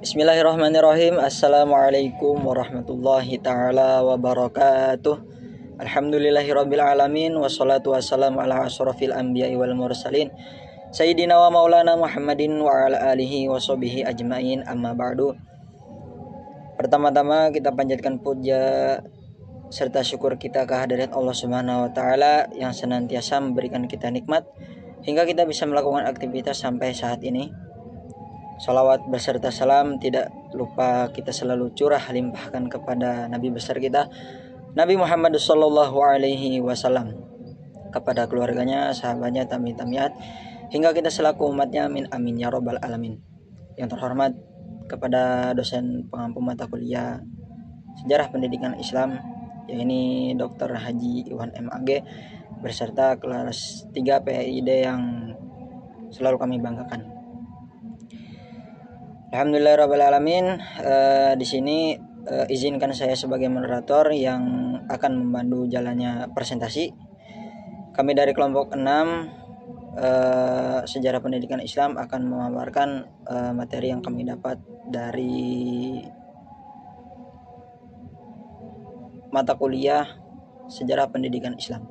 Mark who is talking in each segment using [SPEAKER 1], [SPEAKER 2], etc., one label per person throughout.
[SPEAKER 1] Bismillahirrahmanirrahim. Assalamualaikum warahmatullahi ta'ala wabarakatuh. Alhamdulillahirabbil alamin wassalatu wassalamu ala asyrafil anbiya'i wal mursalin Sayyidina wa maulana Muhammadin wa ala alihi wa sahbihi ajmain, amma ba'du. Pertama-tama kita panjatkan puja serta syukur kita kehadirat Allah Subhanahu wa taala yang senantiasa memberikan kita nikmat hingga kita bisa melakukan aktivitas sampai saat ini. Salawat beserta salam tidak lupa kita selalu curah limpahkan kepada Nabi besar kita Nabi Muhammad sallallahu alaihi wasallam, kepada keluarganya, sahabatnya, tabi'in, hingga kita selaku umatnya, amin amin ya rabbal alamin. Yang terhormat kepada dosen pengampu mata kuliah Sejarah Pendidikan Islam, yaitu Dr. Haji Iwan MAG beserta kelas 3 PID yang selalu kami banggakan. Alhamdulillahirrahmanirrahim. Di sini izinkan saya sebagai moderator yang akan membantu jalannya presentasi. Kami dari kelompok 6 Sejarah Pendidikan Islam akan memaparkan materi yang kami dapat dari mata kuliah Sejarah Pendidikan Islam.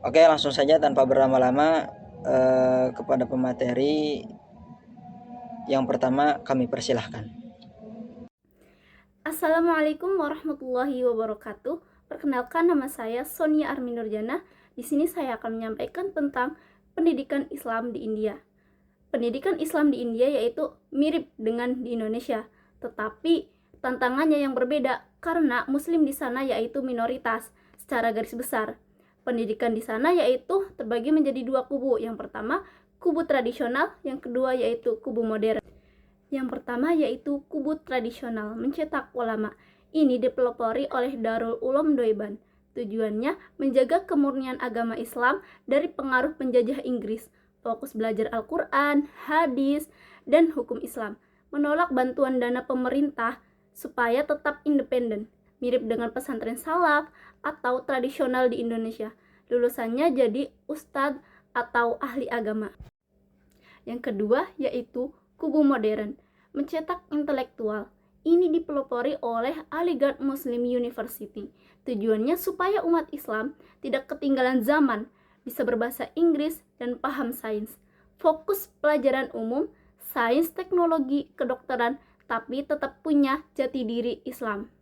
[SPEAKER 1] Oke, langsung saja tanpa berlama-lama kepada pemateri. Yang pertama kami persilahkan.
[SPEAKER 2] Assalamualaikum warahmatullahi wabarakatuh. Perkenalkan, nama saya Sonia Armi Nurjana. Di sini saya akan menyampaikan tentang pendidikan Islam di India. Pendidikan Islam di India yaitu mirip dengan di Indonesia, tetapi tantangannya yang berbeda karena Muslim di sana yaitu minoritas secara garis besar. Pendidikan di sana yaitu terbagi menjadi dua kubu. Yang pertama kubu tradisional, yang kedua yaitu kubu modern. Yang pertama yaitu kubu tradisional, mencetak ulama. Ini dipelopori oleh Darul Uloom Deoband. Tujuannya menjaga kemurnian agama Islam dari pengaruh penjajah Inggris, fokus belajar Al-Quran, hadis, dan hukum Islam, menolak bantuan dana pemerintah supaya tetap independen, mirip dengan pesantren salaf atau tradisional di Indonesia. Lulusannya jadi ustadz atau ahli agama. Yang kedua yaitu kubu modern, mencetak intelektual. Ini dipelopori oleh Aligarh Muslim University. Tujuannya supaya umat Islam tidak ketinggalan zaman, bisa berbahasa Inggris dan paham sains. Fokus pelajaran umum, sains, teknologi, kedokteran, tapi tetap punya jati diri Islam.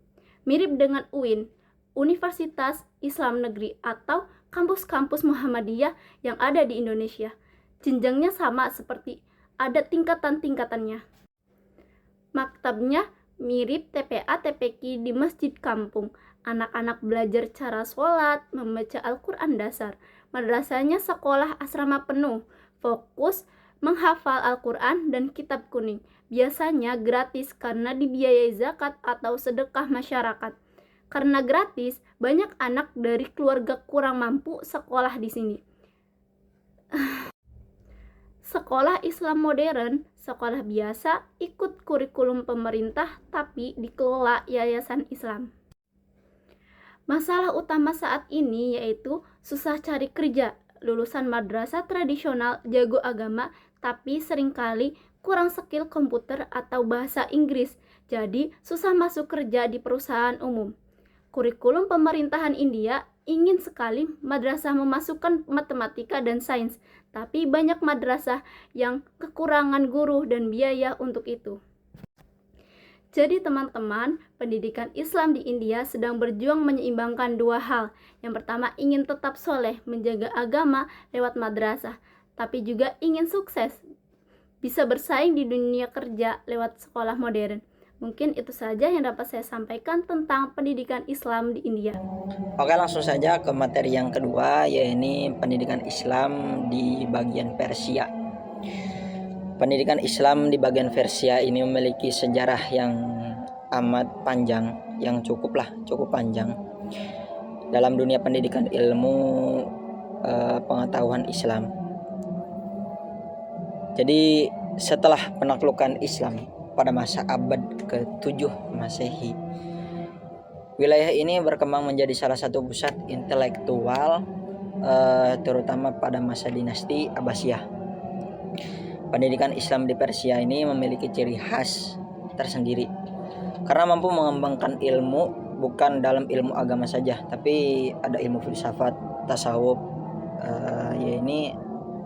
[SPEAKER 2] Mirip dengan UIN, Universitas Islam Negeri, atau kampus-kampus Muhammadiyah yang ada di Indonesia. Jenjangnya sama seperti ada tingkatan-tingkatannya. Maktabnya mirip TPA TPQ di masjid kampung. Anak-anak belajar cara sholat, membaca Al-Quran dasar. Madrasahnya sekolah asrama penuh, fokus menghafal Al-Quran dan kitab kuning. Biasanya gratis karena dibiayai zakat atau sedekah masyarakat. Karena gratis, banyak anak dari keluarga kurang mampu sekolah di sini. Sekolah Islam modern, sekolah biasa, ikut kurikulum pemerintah tapi dikelola yayasan Islam. Masalah utama saat ini yaitu susah cari kerja. Lulusan madrasah tradisional jago agama tapi seringkali kurang skill komputer atau bahasa Inggris, jadi susah masuk kerja di perusahaan umum. Kurikulum pemerintahan India ingin sekali madrasah memasukkan matematika dan sains, tapi banyak madrasah yang kekurangan guru dan biaya untuk itu. Jadi teman-teman, pendidikan Islam di India sedang berjuang menyeimbangkan dua hal. Yang pertama ingin tetap soleh, menjaga agama lewat madrasah, tapi juga ingin sukses, bisa bersaing di dunia kerja lewat sekolah modern. Mungkin itu saja yang dapat saya sampaikan tentang pendidikan Islam di India.
[SPEAKER 1] Oke, langsung saja ke materi yang kedua, yaitu pendidikan Islam di bagian Persia. Pendidikan Islam di bagian Persia ini memiliki sejarah yang amat panjang, yang cukup panjang dalam dunia pendidikan ilmu pengetahuan Islam. Jadi setelah penaklukan Islam pada masa abad ke-7 Masehi, wilayah ini berkembang menjadi salah satu pusat intelektual terutama pada masa dinasti Abbasiyah. Pendidikan Islam di Persia ini memiliki ciri khas tersendiri karena mampu mengembangkan ilmu bukan dalam ilmu agama saja, tapi ada ilmu filsafat, tasawuf, ya ini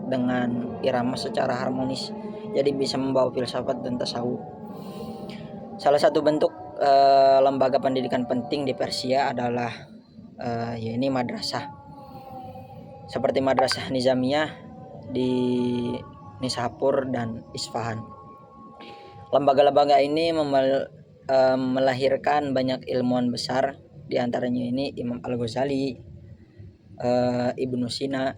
[SPEAKER 1] dengan irama secara harmonis. Jadi bisa membawa filsafat dan tasawuf. Salah satu bentuk lembaga pendidikan penting di Persia adalah ya ini madrasah. Seperti madrasah Nizamiyah di Nishapur dan Isfahan. Lembaga-lembaga ini melahirkan banyak ilmuwan besar, di antaranya ini Imam Al-Ghazali, Ibnu Sina,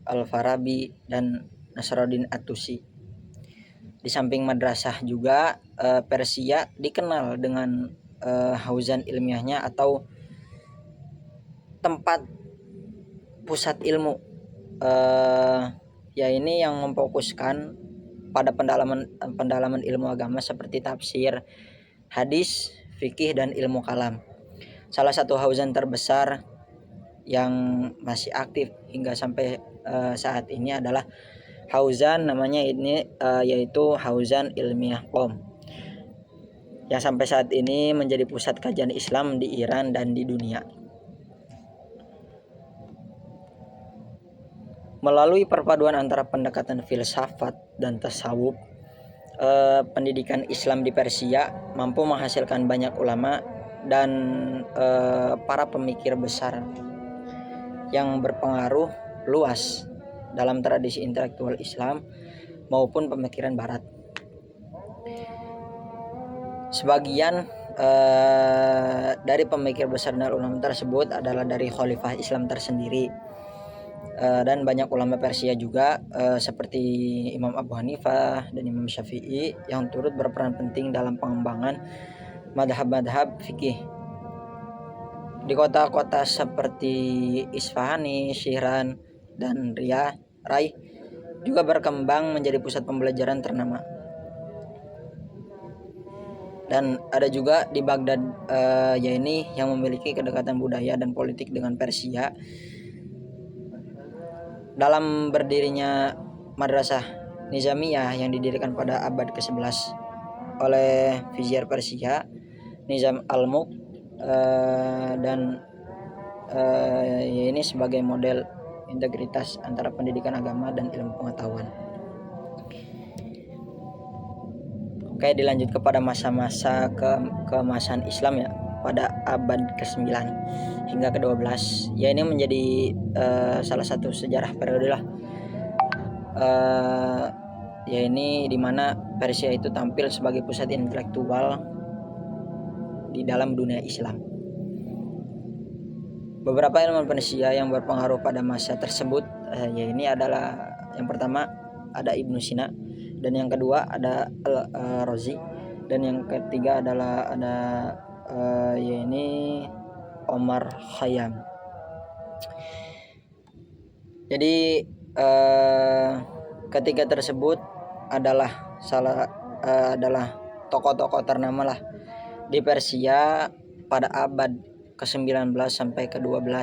[SPEAKER 1] Al-Farabi, dan Nasruddin At-Tusi. Di samping madrasah juga Persia dikenal dengan hauzan ilmiahnya atau tempat pusat ilmu, ya ini yang memfokuskan pada pendalaman ilmu agama seperti tafsir, hadis, fikih, dan ilmu kalam. Salah satu hauzan terbesar yang masih aktif hingga sampai saat ini adalah hauzan namanya ini yaitu Hauzan Ilmiah Qom, yang sampai saat ini menjadi pusat kajian Islam di Iran dan di dunia. Melalui perpaduan antara pendekatan filsafat dan tasawuf, pendidikan Islam di Persia mampu menghasilkan banyak ulama dan para pemikir besar yang berpengaruh luas dalam tradisi intelektual Islam maupun pemikiran Barat. Sebagian dari pemikir besar dan ulama tersebut adalah dari Khalifah Islam tersendiri, dan banyak ulama Persia juga seperti Imam Abu Hanifah dan Imam Syafi'i yang turut berperan penting dalam pengembangan madhab-madhab fikih. Di kota-kota seperti Isfahani, Syihran, dan Rai juga berkembang menjadi pusat pembelajaran ternama. Dan ada juga di Baghdad, ya ini yang memiliki kedekatan budaya dan politik dengan Persia. Dalam berdirinya Madrasah Nizamiyah yang didirikan pada abad ke-11 oleh Vizier Persia Nizam al-Mulk, dan ya ini sebagai model integritas antara pendidikan agama dan ilmu pengetahuan. Oke, dilanjut kepada masa-masa keemasan Islam ya pada abad ke-9 hingga ke-12. Ya ini menjadi salah satu sejarah periode lah. Ya ini dimana Persia itu tampil sebagai pusat intelektual di dalam dunia Islam. Beberapa ilmuwan Persia yang berpengaruh pada masa tersebut, ya ini adalah yang pertama ada Ibnu Sina, dan yang kedua ada Al-Razi, dan yang ketiga adalah ada ya ini Omar Khayyam. Jadi ketiga tersebut adalah adalah tokoh-tokoh ternama lah di Persia pada abad ke-19 sampai ke-12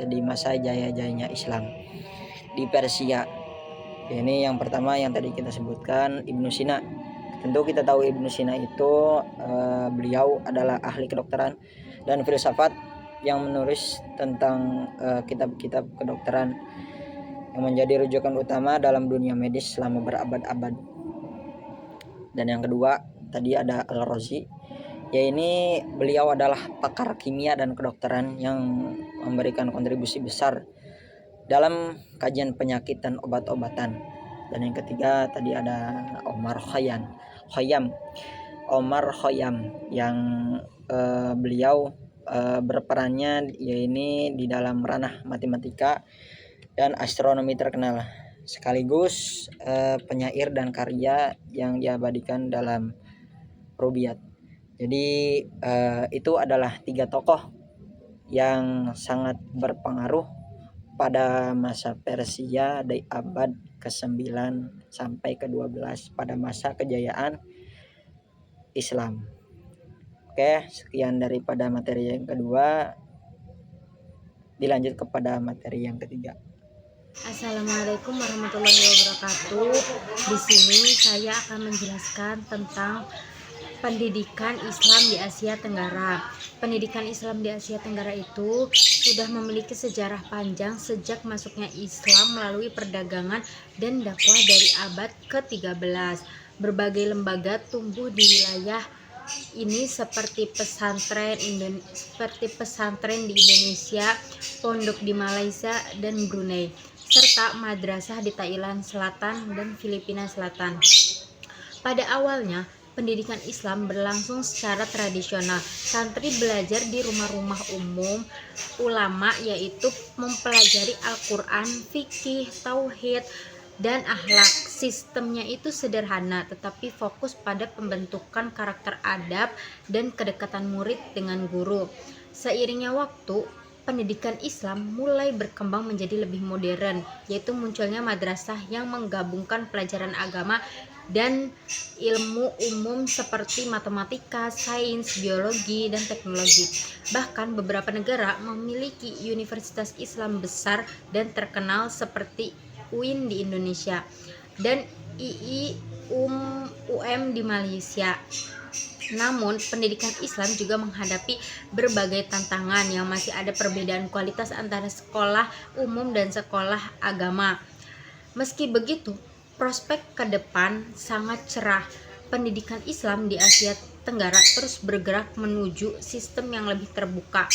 [SPEAKER 1] di masa jaya-jayanya Islam di Persia. Ini yang pertama yang tadi kita sebutkan, Ibnu Sina. Tentu kita tahu Ibnu Sina itu beliau adalah ahli kedokteran dan filsafat yang menulis tentang kitab-kitab kedokteran yang menjadi rujukan utama dalam dunia medis selama berabad-abad. Dan yang kedua tadi ada Al-Razi, ya ini beliau adalah pakar kimia dan kedokteran yang memberikan kontribusi besar dalam kajian penyakit dan obat-obatan. Dan yang ketiga tadi ada Omar Khayyam yang beliau berperannya yaitu di dalam ranah matematika dan astronomi terkenal, sekaligus penyair dan karya yang diabadikan dalam Rubaiyat. Jadi itu adalah tiga tokoh yang sangat berpengaruh pada masa Persia dari abad ke-9 sampai ke-12 pada masa kejayaan Islam. Oke, sekian daripada materi yang kedua. Dilanjut kepada materi yang ketiga.
[SPEAKER 3] Assalamualaikum warahmatullahi wabarakatuh. Di sini saya akan menjelaskan tentang pendidikan Islam di Asia Tenggara. Pendidikan Islam di Asia Tenggara itu sudah memiliki sejarah panjang sejak masuknya Islam melalui perdagangan dan dakwah dari abad ke-13. Berbagai lembaga tumbuh di wilayah ini seperti pesantren di Indonesia, pondok di Malaysia dan Brunei, serta madrasah di Thailand Selatan dan Filipina Selatan. Pada awalnya, pendidikan Islam berlangsung secara tradisional. Santri belajar di rumah-rumah umum ulama, yaitu mempelajari Al-Quran, fikih, tauhid, dan akhlak. Sistemnya itu sederhana, tetapi fokus pada pembentukan karakter adab dan kedekatan murid dengan guru. Seiringnya waktu, pendidikan Islam mulai berkembang menjadi lebih modern, yaitu munculnya madrasah yang menggabungkan pelajaran agama dan ilmu umum seperti matematika, sains, biologi, dan teknologi. Bahkan beberapa negara memiliki universitas Islam besar dan terkenal seperti UIN di Indonesia dan UM di Malaysia. Namun, pendidikan Islam juga menghadapi berbagai tantangan yang masih ada perbedaan kualitas antara sekolah umum dan sekolah agama. Meski begitu, prospek ke depan sangat cerah. Pendidikan Islam di Asia Tenggara terus bergerak menuju sistem yang lebih terbuka,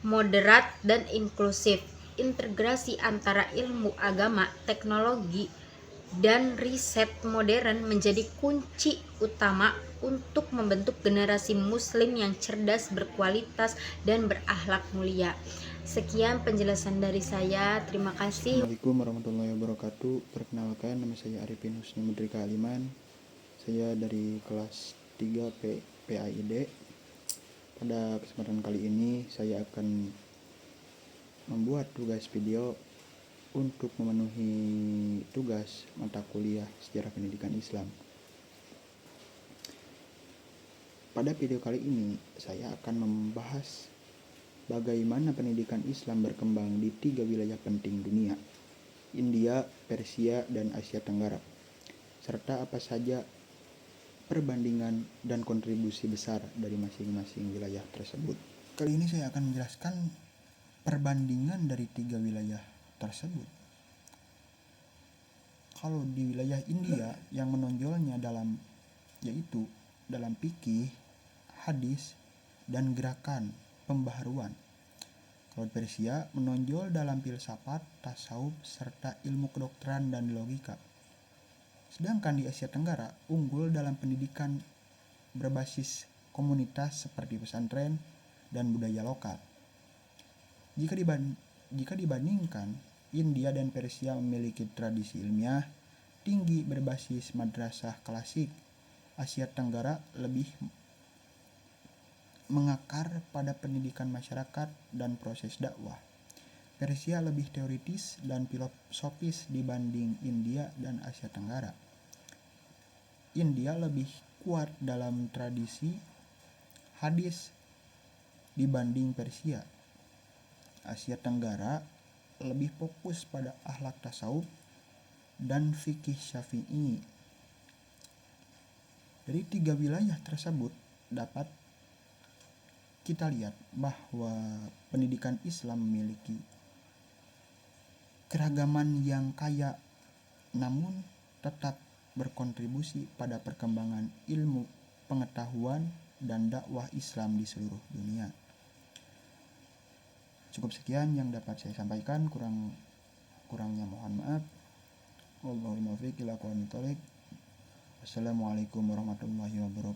[SPEAKER 3] moderat, dan inklusif. Integrasi antara ilmu agama, teknologi, dan riset modern menjadi kunci utama untuk membentuk generasi muslim yang cerdas, berkualitas, dan berakhlak mulia. Sekian penjelasan dari saya. Terima kasih.
[SPEAKER 4] Assalamualaikum warahmatullahi wabarakatuh. Perkenalkan, nama saya Arifin Husni Mudrika Aliman. Saya dari kelas 3 PAID. Pada kesempatan kali ini saya akan membuat tugas video untuk memenuhi tugas mata kuliah sejarah pendidikan Islam. Pada video kali ini saya akan membahas bagaimana pendidikan Islam berkembang di 3 wilayah penting dunia, India, Persia, dan Asia Tenggara, serta apa saja perbandingan dan kontribusi besar dari masing-masing wilayah tersebut. Kali ini saya akan menjelaskan perbandingan dari 3 wilayah tersebut. Kalau di wilayah India yang menonjolnya yaitu dalam fikih, hadis, dan gerakan pembaharuan. Kalau Persia menonjol dalam filsafat, tasawuf, serta ilmu kedokteran dan logika. Sedangkan di Asia Tenggara unggul dalam pendidikan berbasis komunitas seperti pesantren dan budaya lokal. Jika dibandingkan, India dan Persia memiliki tradisi ilmiah tinggi berbasis madrasah klasik. Asia Tenggara lebih mengakar pada pendidikan masyarakat dan proses dakwah. Persia lebih teoritis dan filosofis dibanding India dan Asia Tenggara. India lebih kuat dalam tradisi hadis dibanding Persia. Asia Tenggara lebih fokus pada akhlak tasawuf dan fikih syafi'i. Dari 3 wilayah tersebut dapat kita lihat bahwa pendidikan Islam memiliki keragaman yang kaya, namun tetap berkontribusi pada perkembangan ilmu, pengetahuan, dan dakwah Islam di seluruh dunia. Cukup sekian yang dapat saya sampaikan, kurangnya mohon maaf. Wallahul muwaffiq ila aqwamit thoriq. Wassalamualaikum warahmatullahi wabarakatuh.